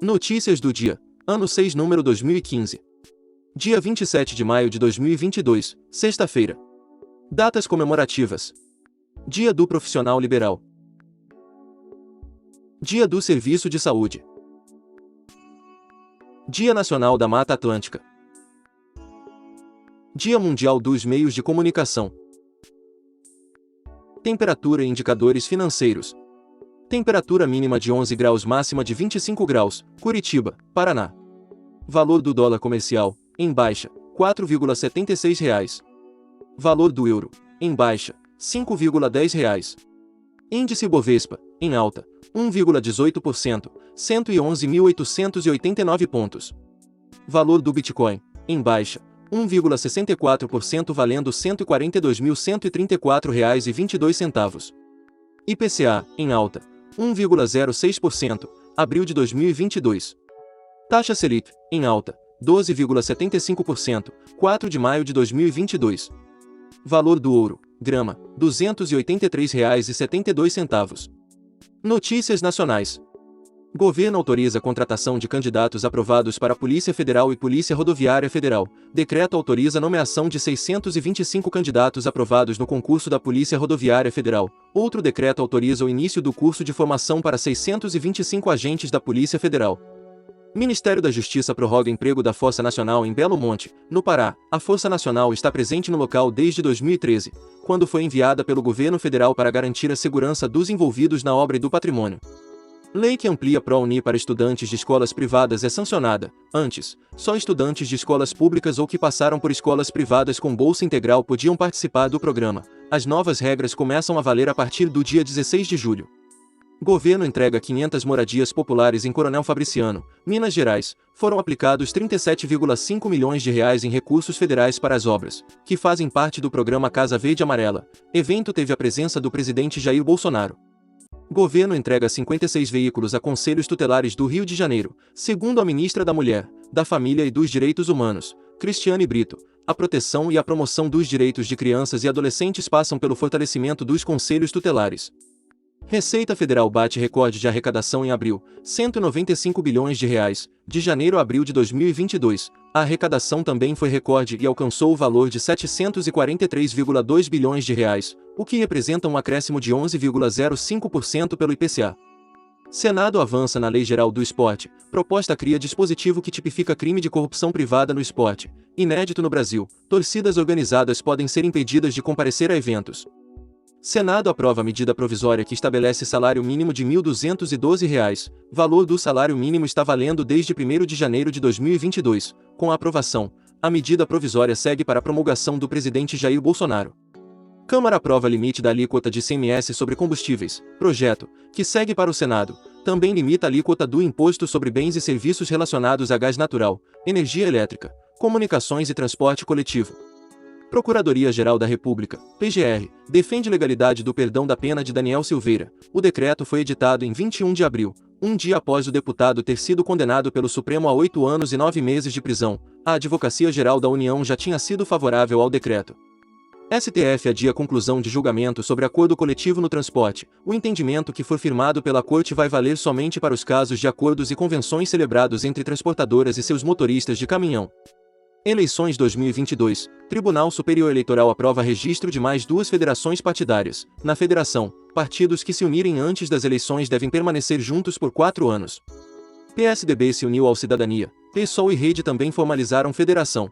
Notícias do dia. Ano 6, número 2015. Dia 27 de maio de 2022, sexta-feira. Datas comemorativas. Dia do Profissional Liberal. Dia do Serviço de Saúde. Dia Nacional da Mata Atlântica. Dia Mundial dos Meios de Comunicação. Temperatura e indicadores financeiros. Temperatura mínima de 11 graus, máxima de 25 graus, Curitiba, Paraná. Valor do dólar comercial, em baixa, R$ 4,76. Valor do euro, em baixa, R$ 5,10. Índice Bovespa, em alta, 1,18%, 111.889 pontos. Valor do Bitcoin, em baixa, 1,64%, valendo R$ 142.134,22. IPCA, em alta, 1,06%, abril de 2022. Taxa Selic, em alta, 12,75%, 4 de maio de 2022. Valor do ouro, grama, R$ 283,72. Notícias nacionais. Governo autoriza a contratação de candidatos aprovados para a Polícia Federal e Polícia Rodoviária Federal. Decreto autoriza a nomeação de 625 candidatos aprovados no concurso da Polícia Rodoviária Federal. Outro decreto autoriza o início do curso de formação para 625 agentes da Polícia Federal. Ministério da Justiça prorroga emprego da Força Nacional em Belo Monte, no Pará. A Força Nacional está presente no local desde 2013, quando foi enviada pelo governo federal para garantir a segurança dos envolvidos na obra e do patrimônio. Lei que amplia ProUni para estudantes de escolas privadas é sancionada. Antes, só estudantes de escolas públicas ou que passaram por escolas privadas com bolsa integral podiam participar do programa. As novas regras começam a valer a partir do dia 16 de julho. Governo entrega 500 moradias populares em Coronel Fabriciano, Minas Gerais. Foram aplicados R$ 37,5 milhões em recursos federais para as obras, que fazem parte do programa Casa Verde Amarela. Evento teve a presença do presidente Jair Bolsonaro. Governo entrega 56 veículos a conselhos tutelares do Rio de Janeiro. Segundo a ministra da Mulher, da Família e dos Direitos Humanos, Cristiane Brito, a proteção e a promoção dos direitos de crianças e adolescentes passam pelo fortalecimento dos conselhos tutelares. Receita Federal bate recorde de arrecadação em abril, R$ 195 bilhões. De janeiro a abril de 2022, a arrecadação também foi recorde e alcançou o valor de R$ 743,2 bilhões, o que representa um acréscimo de 11,05% pelo IPCA. Senado avança na Lei Geral do Esporte. Proposta cria dispositivo que tipifica crime de corrupção privada no esporte. Inédito no Brasil, torcidas organizadas podem ser impedidas de comparecer a eventos. Senado aprova medida provisória que estabelece salário mínimo de R$ 1.212. Valor do salário mínimo está valendo desde 1º de janeiro de 2022. Com a aprovação, a medida provisória segue para a promulgação do presidente Jair Bolsonaro. Câmara aprova limite da alíquota de ICMS sobre combustíveis. Projeto, que segue para o Senado, também limita a alíquota do Imposto sobre Bens e Serviços relacionados a gás natural, energia elétrica, comunicações e transporte coletivo. Procuradoria-Geral da República, PGR, defende legalidade do perdão da pena de Daniel Silveira. O decreto foi editado em 21 de abril, um dia após o deputado ter sido condenado pelo Supremo a 8 anos e 9 meses de prisão. A Advocacia-Geral da União já tinha sido favorável ao decreto. STF adia a conclusão de julgamento sobre acordo coletivo no transporte. O entendimento que for firmado pela Corte vai valer somente para os casos de acordos e convenções celebrados entre transportadoras e seus motoristas de caminhão. Eleições 2022. Tribunal Superior Eleitoral aprova registro de mais 2 federações partidárias. Na federação, partidos que se unirem antes das eleições devem permanecer juntos por 4 anos. PSDB se uniu ao Cidadania. PSOL e Rede também formalizaram federação.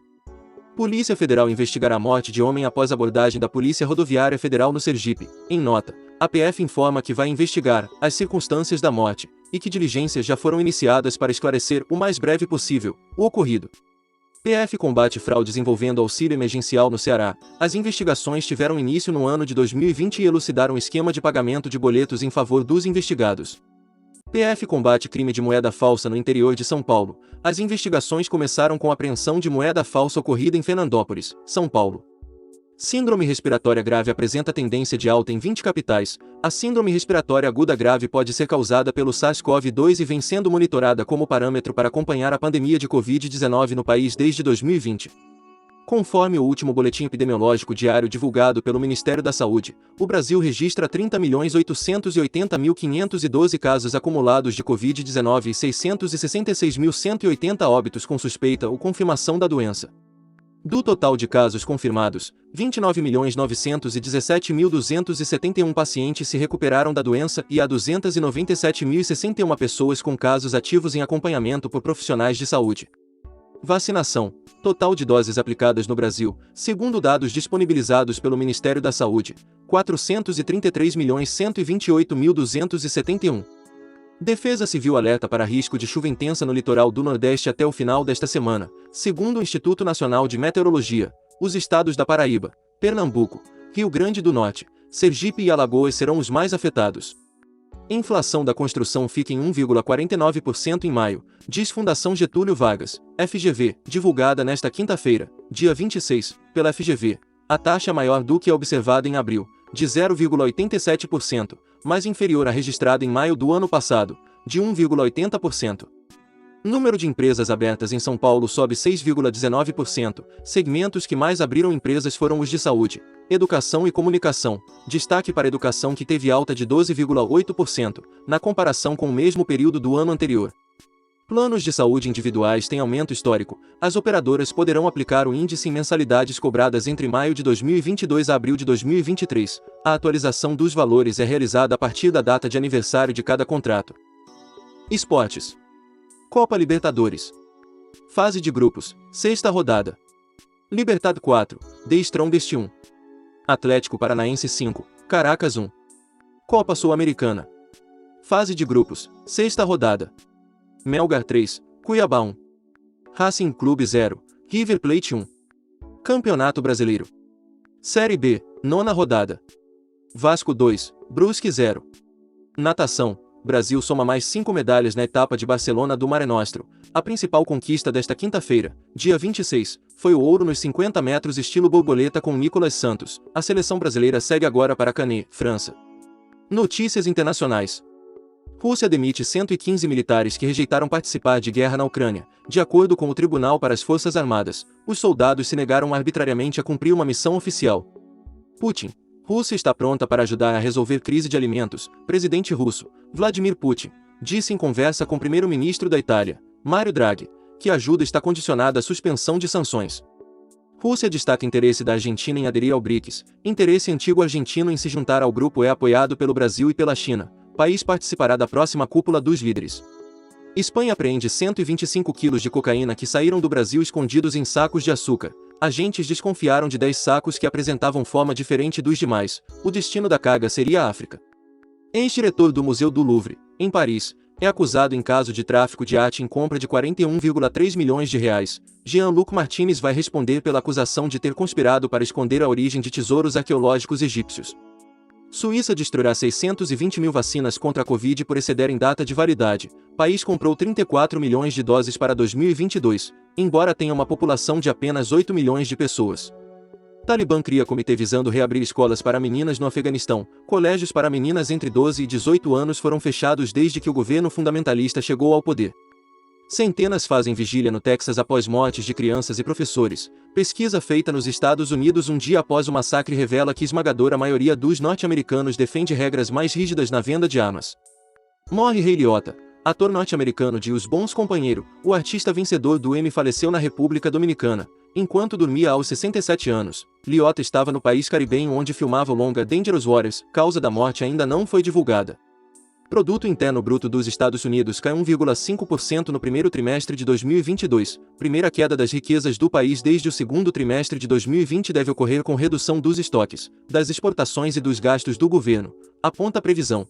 Polícia Federal investigará a morte de homem após abordagem da Polícia Rodoviária Federal no Sergipe. Em nota, a PF informa que vai investigar as circunstâncias da morte e que diligências já foram iniciadas para esclarecer o mais breve possível o ocorrido. PF combate fraudes envolvendo auxílio emergencial no Ceará. As investigações tiveram início no ano de 2020 e elucidaram esquema de pagamento de boletos em favor dos investigados. PF combate crime de moeda falsa no interior de São Paulo. As investigações começaram com a apreensão de moeda falsa ocorrida em Fernandópolis, São Paulo. Síndrome respiratória grave apresenta tendência de alta em 20 capitais. A síndrome respiratória aguda grave pode ser causada pelo SARS-CoV-2 e vem sendo monitorada como parâmetro para acompanhar a pandemia de Covid-19 no país desde 2020. Conforme o último boletim epidemiológico diário divulgado pelo Ministério da Saúde, o Brasil registra 30.880.512 casos acumulados de Covid-19 e 666.180 óbitos com suspeita ou confirmação da doença. Do total de casos confirmados, 29.917.271 pacientes se recuperaram da doença e há 297.061 pessoas com casos ativos em acompanhamento por profissionais de saúde. Vacinação. Total de doses aplicadas no Brasil, segundo dados disponibilizados pelo Ministério da Saúde, 433.128.271. Defesa Civil alerta para risco de chuva intensa no litoral do Nordeste até o final desta semana. Segundo o Instituto Nacional de Meteorologia, os estados da Paraíba, Pernambuco, Rio Grande do Norte, Sergipe e Alagoas serão os mais afetados. Inflação da construção fica em 1,49% em maio, diz Fundação Getúlio Vargas, FGV, divulgada nesta quinta-feira, dia 26, pela FGV. A taxa é maior do que a observada em abril, de 0,87%, mas inferior à registrada em maio do ano passado, de 1,80%. Número de empresas abertas em São Paulo sobe 6,19%. Segmentos que mais abriram empresas foram os de saúde, educação e comunicação. Destaque para a educação, que teve alta de 12,8%, na comparação com o mesmo período do ano anterior. Planos de saúde individuais têm aumento histórico. As operadoras poderão aplicar o índice em mensalidades cobradas entre maio de 2022 a abril de 2023. A atualização dos valores é realizada a partir da data de aniversário de cada contrato. Esportes. Copa Libertadores. Fase de grupos, sexta rodada. Libertad 4, The Strongest 1. Atlético Paranaense 5, Caracas 1. Copa Sul-Americana. Fase de grupos, sexta rodada. Melgar 3, Cuiabá 1. Racing Clube 0, River Plate 1. Campeonato Brasileiro. Série B, nona rodada. Vasco 2, Brusque 0. Natação. Brasil soma mais 5 medalhas na etapa de Barcelona do Mare Nostrum. A principal conquista desta quinta-feira, dia 26, foi o ouro nos 50 metros estilo borboleta com Nicolas Santos. A seleção brasileira segue agora para Cannes, França. Notícias internacionais. Rússia demite 115 militares que rejeitaram participar de guerra na Ucrânia. De acordo com o Tribunal para as Forças Armadas, os soldados se negaram arbitrariamente a cumprir uma missão oficial. Putin. Rússia está pronta para ajudar a resolver crise de alimentos. Presidente russo, Vladimir Putin, disse em conversa com o primeiro-ministro da Itália, Mario Draghi, que a ajuda está condicionada à suspensão de sanções. Rússia destaca interesse da Argentina em aderir ao BRICS. Interesse antigo argentino em se juntar ao grupo é apoiado pelo Brasil e pela China. O país participará da próxima cúpula dos líderes. Espanha apreende 125 quilos de cocaína que saíram do Brasil escondidos em sacos de açúcar. Agentes desconfiaram de 10 sacos que apresentavam forma diferente dos demais. O destino da carga seria a África. Ex-diretor do Museu do Louvre, em Paris, é acusado em caso de tráfico de arte em compra de 41,3 milhões de reais. Jean-Luc Martinez vai responder pela acusação de ter conspirado para esconder a origem de tesouros arqueológicos egípcios. Suíça destruirá 620 mil vacinas contra a Covid por excederem data de validade. País comprou 34 milhões de doses para 2022, embora tenha uma população de apenas 8 milhões de pessoas. Talibã cria comitê visando reabrir escolas para meninas no Afeganistão. Colégios para meninas entre 12 e 18 anos foram fechados desde que o governo fundamentalista chegou ao poder. Centenas fazem vigília no Texas após mortes de crianças e professores. Pesquisa feita nos Estados Unidos um dia após o massacre revela que esmagadora maioria dos norte-americanos defende regras mais rígidas na venda de armas. Morre Ray Liotta, ator norte-americano de Os Bons Companheiros. O artista vencedor do Emmy faleceu na República Dominicana, enquanto dormia aos 67 anos. Liotta estava no país caribenho onde filmava o longa Dangerous Waters. Causa da morte ainda não foi divulgada. Produto Interno Bruto dos Estados Unidos cai 1,5% no primeiro trimestre de 2022. Primeira queda das riquezas do país desde o segundo trimestre de 2020 deve ocorrer com redução dos estoques, das exportações e dos gastos do governo, aponta a previsão.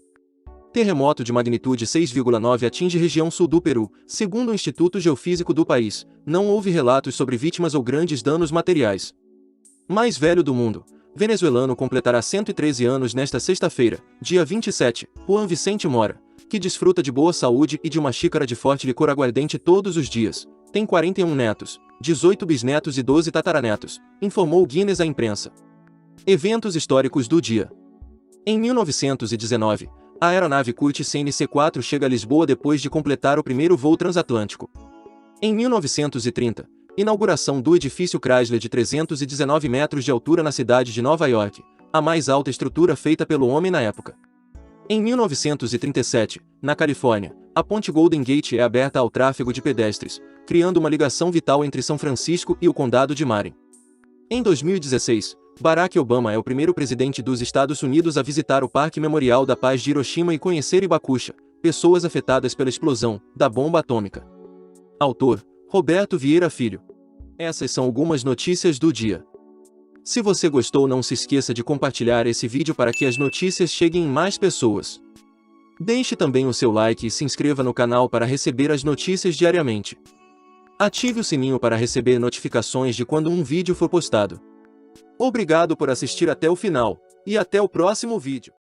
Terremoto de magnitude 6,9 atinge região sul do Peru. Segundo o Instituto Geofísico do país, não houve relatos sobre vítimas ou grandes danos materiais. Mais velho do mundo. Venezuelano completará 113 anos nesta sexta-feira, dia 27, Juan Vicente Mora, que desfruta de boa saúde e de uma xícara de forte licor aguardente todos os dias. Tem 41 netos, 18 bisnetos e 12 tataranetos, informou o Guinness à imprensa. Eventos históricos do dia. Em 1919, a aeronave Curtiss CNC-4 chega a Lisboa depois de completar o primeiro voo transatlântico. Em 1930, Inauguração do edifício Chrysler de 319 metros de altura na cidade de Nova York, a mais alta estrutura feita pelo homem na época. Em 1937, na Califórnia, a ponte Golden Gate é aberta ao tráfego de pedestres, criando uma ligação vital entre São Francisco e o condado de Marin. Em 2016, Barack Obama é o primeiro presidente dos Estados Unidos a visitar o Parque Memorial da Paz de Hiroshima e conhecer Hibakusha, pessoas afetadas pela explosão da bomba atômica. Autor: Roberto Vieira Filho. Essas são algumas notícias do dia. Se você gostou, não se esqueça de compartilhar esse vídeo para que as notícias cheguem em mais pessoas. Deixe também o seu like e se inscreva no canal para receber as notícias diariamente. Ative o sininho para receber notificações de quando um vídeo for postado. Obrigado por assistir até o final, e até o próximo vídeo.